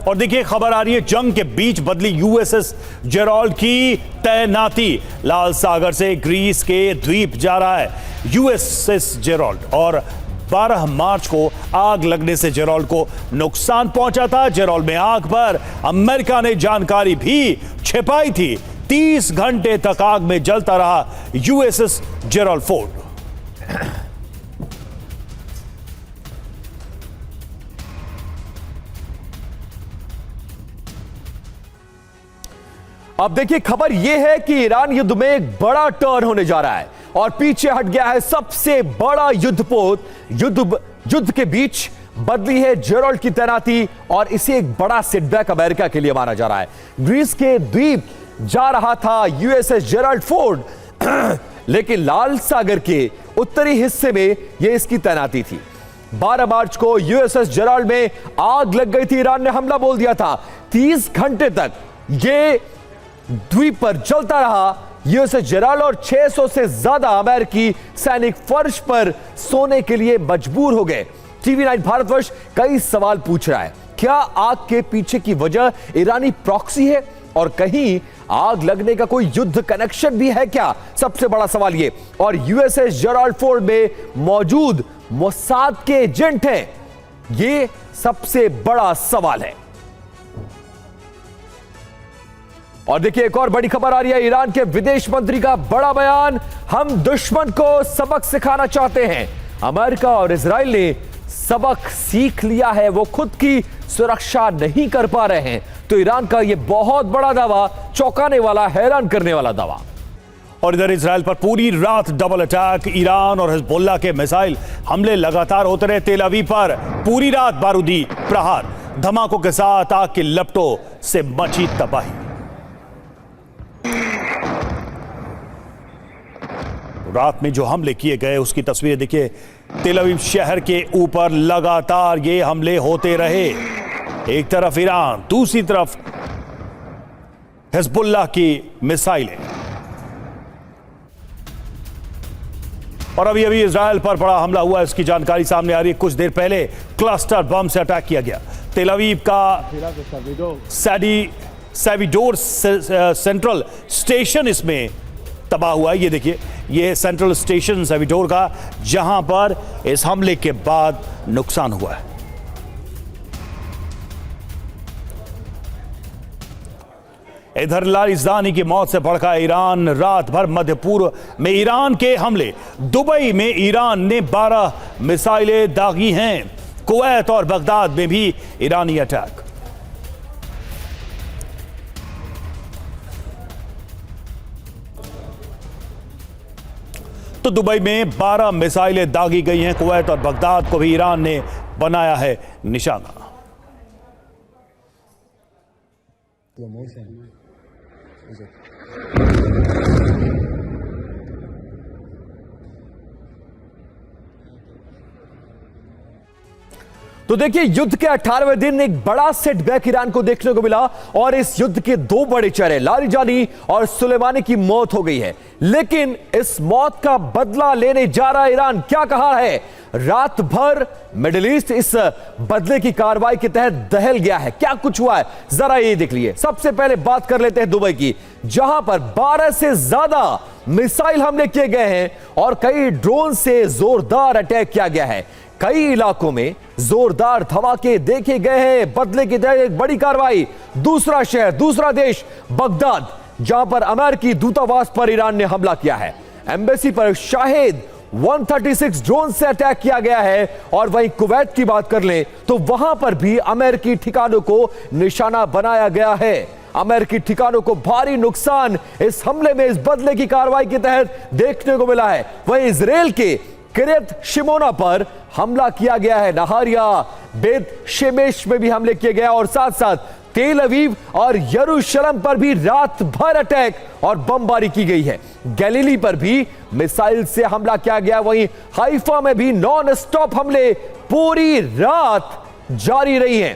और देखिए खबर आ रही है, जंग के बीच बदली यूएसएस जेरोल्ड की तैनाती। लाल सागर से ग्रीस के द्वीप जा रहा है यूएसएस जेरोल्ड और 12 मार्च को आग लगने से जेरोल्ड को नुकसान पहुंचा था। जेरोल्ड में आग पर अमेरिका ने जानकारी भी छिपाई थी। 30 घंटे तक आग में जलता रहा यूएसएस जेरोल्ड फोर्ड। अब देखिए खबर यह है कि ईरान युद्ध में एक बड़ा टर्न होने जा रहा है और पीछे हट गया है सबसे बड़ा युद्धपोत। युद्ध के बीच बदली है जेरोल्ड की तैनाती और इसे एक बड़ा सेटबैक अमेरिका के लिए माना जा रहा है। ग्रीस के द्वीप जा रहा था यूएसएस जेरोल्ड फोर्ड लेकिन लाल सागर के उत्तरी हिस्से में यह इसकी तैनाती थी। 12 मार्च को यूएसएस जेरोल्ड में आग लग गई थी। ईरान ने हमला बोल दिया था। 30 घंटे तक यह द्वीप पर जलता रहा यूएसएस जेरोल्ड और 600 से ज्यादा अमेरिकी सैनिक फर्श पर सोने के लिए मजबूर हो गए। टीवी 9 भारतवर्ष कई सवाल पूछ रहा है। क्या आग के पीछे की वजह ईरानी प्रॉक्सी है और कहीं आग लगने का कोई युद्ध कनेक्शन भी है क्या? सबसे बड़ा सवाल ये। और यूएसएस जेरोल्ड फोर्ड में मौजूद मोसाद के एजेंट हैं, ये सबसे बड़ा सवाल है। और देखिए एक और बड़ी खबर आ रही है, ईरान के विदेश मंत्री का बड़ा बयान। हम दुश्मन को सबक सिखाना चाहते हैं। अमेरिका और इजराइल ने सबक सीख लिया है, वो खुद की सुरक्षा नहीं कर पा रहे हैं। तो ईरान का यह बहुत बड़ा दावा, चौंकाने वाला, हैरान करने वाला दावा। और इधर इजराइल पर पूरी रात डबल अटैक। ईरान और हिजबुल्लाह के मिसाइल हमले लगातार होते रहे। तेल अवीव पर पूरी रात बारूदी प्रहार, धमाकों के साथ आग की लपटों से मची तबाही। रात में जो हमले किए गए उसकी तस्वीरें देखिए। तेल अवीव शहर के ऊपर लगातार ये हमले होते रहे। एक तरफ ईरान, दूसरी तरफ हिजबुल्लाह की मिसाइलें। और अभी अभी इजराइल पर बड़ा हमला हुआ, इसकी जानकारी सामने आ रही है। कुछ देर पहले क्लस्टर बम से अटैक किया गया। तेल अवीव का सैविडोर सेंट्रल स्टेशन इसमें तबाह हुआ है। ये देखिए, ये सेंट्रल स्टेशन सैविडोर का, जहां पर इस हमले के बाद नुकसान हुआ है। इधर लारिजानी की मौत से भड़का ईरान। रात भर मध्य पूर्व में ईरान के हमले। दुबई में ईरान ने 12 मिसाइलें दागी हैं। कुवैत और बगदाद में भी ईरानी अटैक। तो दुबई में 12 मिसाइलें दागी गई हैं। कुवैत और बगदाद को भी ईरान ने बनाया है निशाना। तो देखिए युद्ध के 18वें दिन एक बड़ा सेटबैक ईरान को देखने को मिला और इस युद्ध के दो बड़े चेहरे लारिजानी और सुलेमानी की मौत हो गई है। लेकिन इस मौत का बदला लेने जा रहा ईरान। क्या कहा है? रात भर मिडिल ईस्ट इस बदले की कार्रवाई के तहत दहल गया है। क्या कुछ हुआ है जरा ये देख लीजिए। सबसे पहले बात कर लेते हैं दुबई की, जहां पर 12 से ज्यादा मिसाइल हमले किए गए हैं और कई ड्रोन से जोरदार अटैक किया गया है। कई इलाकों में जोरदार धमाके देखे गए हैं। बदले की तहत एक बड़ी कार्रवाई। दूसरा शहर, दूसरा देश बगदाद, जहां पर अमेरिकी दूतावास पर ईरान ने हमला किया है। एम्बेसी पर शाहिद 136 ड्रोन से अटैक किया गया है। और वहीं कुवैत की बात कर लें तो वहां पर भी अमेरिकी ठिकानों को निशाना बनाया गया है। अमेरिकी ठिकानों को भारी नुकसान इस हमले में, इस बदले की कार्रवाई के तहत देखने को मिला है। वहीं इजराइल के किरियत शिमोना पर हमला किया गया है। नहारिया, बेत शेमेश में भी हमले किए गए और साथ साथ तेल अवीव और यरूशलेम पर भी रात भर अटैक और बमबारी की गई है। गैलीली पर भी मिसाइल से हमला किया गया। वहीं हाइफा में भी नॉन स्टॉप हमले पूरी रात जारी रही हैं।